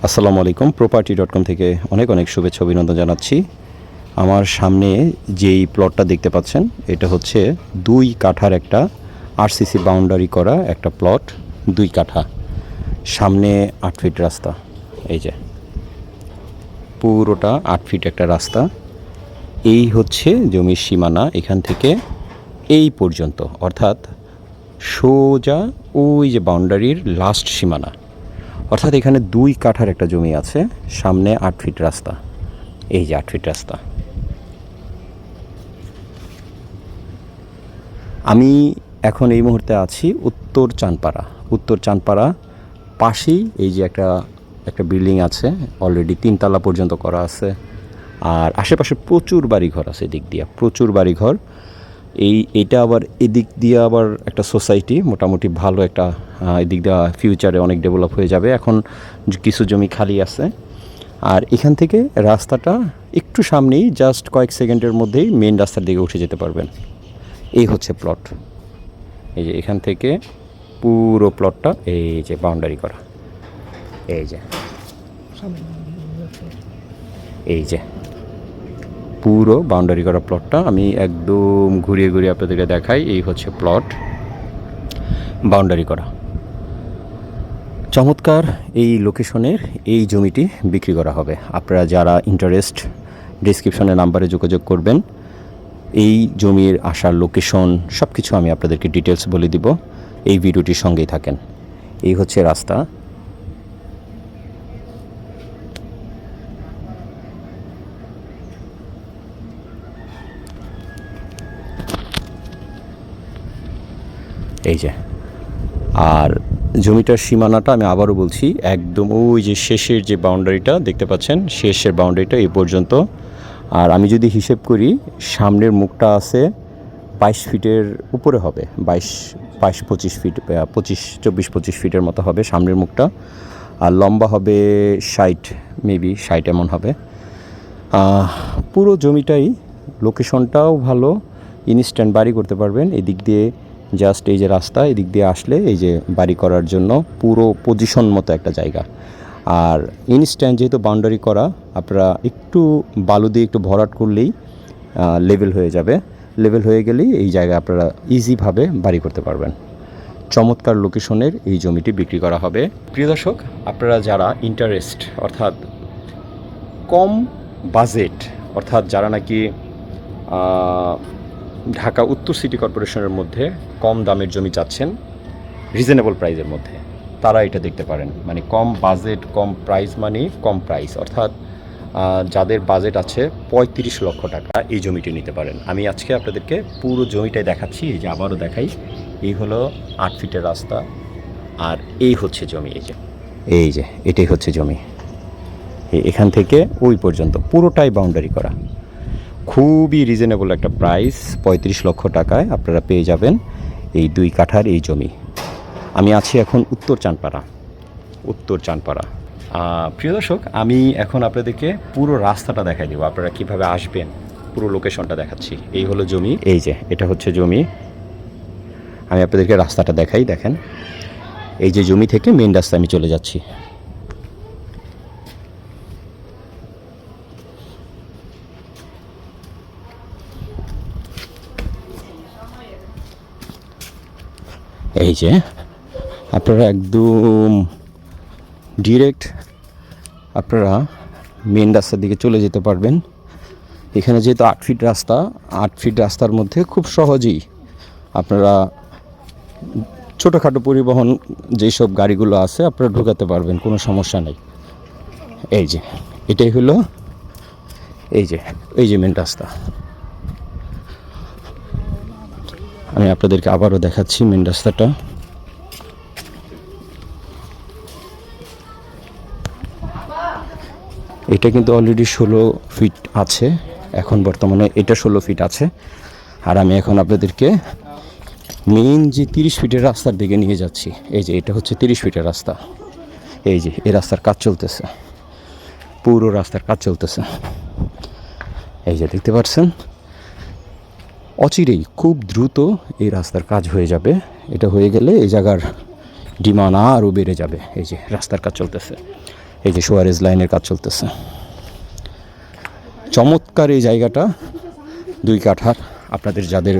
আসসালামু আলাইকুম। property.com থেকে অনেক অনেক শুভেচ্ছা অভিনন্দন জানাচ্ছি। আমার সামনে যেই প্লটটা দেখতে পাচ্ছেন এটা হচ্ছে 2 কাঠার একটা আরসিসি বাউন্ডারি করা একটা প্লট। 2 কাঠা, সামনে 8 ফিট রাস্তা। এই যে পুরোটা 8 ফিট একটা রাস্তা। এই হচ্ছে জমির সীমানা, এখান থেকে এই পর্যন্ত, অর্থাৎ সোজা ওই যে বাউন্ডারির লাস্ট সীমানা। অর্থাৎ এখানে 2 কাঠার একটা জমি আছে, সামনে 8 ফিট রাস্তা। এই যে 8 ফিট রাস্তা। আমি এখন এই মুহূর্তে আছি উত্তর চাঁদপাড়া। উত্তর চাঁদপাড়া পাশেই এই যে একটা বিল্ডিং আছে, অলরেডি 3 তলা পর্যন্ত করা আছে। আর আশেপাশে প্রচুর বাড়িঘর আছে, এদিক দিয়ে প্রচুর বাড়িঘর। এইটা আবার এদিক দিয়ে আবার একটা সোসাইটি, মোটামুটি ভালো একটা, এদিক দিয়ে ফিউচারে অনেক ডেভেলপ হয়ে যাবে। এখন কিছু জমি খালি আছে। আর এখান থেকে রাস্তাটা একটু সামনেই, জাস্ট কয়েক সেকেন্ডের মধ্যেই মেন রাস্তার দিকে উঠে যেতে পারবেন। এই হচ্ছে প্লট। এই যে এখান থেকে পুরো প্লটটা এই যে বাউন্ডারি করা। এই যে পুরো বাউন্ডারি করা প্লটটা আমি একদম ঘুরিয়ে ঘুরিয়ে আপনাদেরকে দেখাই। এই হচ্ছে প্লট, বাউন্ডারি করা। চমৎকার এই লোকেশনের এই জমিটি বিক্রি করা হবে। আপনারা যারা ইন্টারেস্ট, ডিসক্রিপশনের নাম্বারে যোগাযোগ করবেন। এই জমির আসার লোকেশন সব কিছু আমি আপনাদেরকে ডিটেলস বলে দিব। এই ভিডিওটির সঙ্গেই থাকেন। এই হচ্ছে রাস্তা। এই যে, আর জমিটার সীমানাটা আমি আবারও বলছি, একদম ওই যে শেষের যে বাউন্ডারিটা দেখতে পাচ্ছেন, শেষের বাউন্ডারিটা এই পর্যন্ত। আর আমি যদি হিসেব করি, সামনের মুখটা আছে 22 ফিটের উপরে হবে, 22-25 ফিট, 24-25 ফিটের মতো হবে সামনের মুখটা। আর লম্বা হবে 60, মেবি 60 এমন হবে। পুরো জমিটাই, লোকেশনটাও ভালো, ইনস্ট্যান্ট বাড়ি করতে পারবেন। এদিক দিয়ে জাস্ট এই যে রাস্তা, এদিক দিয়ে আসলে এই যে বাড়ি করার জন্য পুরো পজিশন মতো একটা জায়গা। আর ইনস্ট্যান্ট যেহেতু বাউন্ডারি করা, আপনারা একটু বালু দিয়ে একটু ভরাট করলেই লেভেল হয়ে যাবে। লেভেল হয়ে গেলেই এই জায়গায় আপনারা ইজিভাবে বাড়ি করতে পারবেন। চমৎকার লোকেশনের এই জমিটি বিক্রি করা হবে। প্রিয় দর্শক, আপনারা যারা ইন্টারেস্ট, অর্থাৎ কম বাজেট, অর্থাৎ যারা নাকি ঢাকা উত্তর সিটি কর্পোরেশনের মধ্যে কম দামের জমি চাচ্ছেন রিজনেবল প্রাইসের মধ্যে, তারা এটা দেখতে পারেন। মানে কম বাজেট, কম প্রাইস, মানে কম প্রাইস, অর্থাৎ যাদের বাজেট আছে 35 লক্ষ টাকা, এই জমিটি নিতে পারেন। আমি আজকে আপনাদেরকে পুরো জমিটাই দেখাচ্ছি। এই যে আবারও দেখাই, এই হলো 8 ফিটের রাস্তা, আর এই হচ্ছে জমি। এই যে এটাই হচ্ছে জমি। এখান থেকে ওই পর্যন্ত পুরোটাই বাউন্ডারি করা। খুবই রিজনেবল একটা প্রাইস, 35 লক্ষ টাকায় আপনারা পেয়ে যাবেন এই 2 কাঠার এই জমি। আমি আছি এখন উত্তর চাঁদপাড়া। উত্তর চাঁদপাড়া। প্রিয় দর্শক, আমি এখন আপনাদেরকে পুরো রাস্তাটা দেখাই দেবো, আপনারা কীভাবে আসবেন পুরো লোকেশনটা দেখাচ্ছি। এই হলো জমি, এই যে এটা হচ্ছে জমি। আমি আপনাদেরকে রাস্তাটা দেখাই। দেখেন, এই যে জমি থেকে মেন রাস্তা আমি চলে যাচ্ছি। এই যে আপনারা একদম ডিরেক্ট আপনারা মেন রাস্তার দিকে চলে যেতে পারবেন। এখানে যেহেতু 8 ফিট রাস্তা, 8 ফিট রাস্তার মধ্যে খুব সহজেই আপনারা ছোটোখাটো পরিবহন যেসব গাড়িগুলো আছে আপনারা ঢোকাতে পারবেন, কোনো সমস্যা নেই। এই যে এটাই হলো এই যে মেন রাস্তা। আমি আপনাদেরকে আবারও দেখাচ্ছি মেন রাস্তাটা। এটা কিন্তু অলরেডি 16 ফিট আছে, এখন বর্তমানে এটা 16 ফিট আছে। আর আমি এখন আপনাদেরকে মেইন যে 30 ফিটের রাস্তার দিকে নিয়ে যাচ্ছি। এই যে এটা হচ্ছে 30 ফিটের রাস্তা। এই যে এই রাস্তার কাজ চলতেছে, পুরো রাস্তার কাজ চলতেছে। এই যে দেখতে পাচ্ছেন, অচিরেই খুব দ্রুত এই রাস্তার কাজ হয়ে যাবে। এটা হয়ে গেলে এই জায়গার ডিমান্ড আরও বেড়ে যাবে। এই যে রাস্তার কাজ চলতেছে, এই যে সুয়ারেজ লাইনের কাজ চলতেছে। চমৎকার এই জায়গাটা, 2 কাঠার। আপনাদের যাদের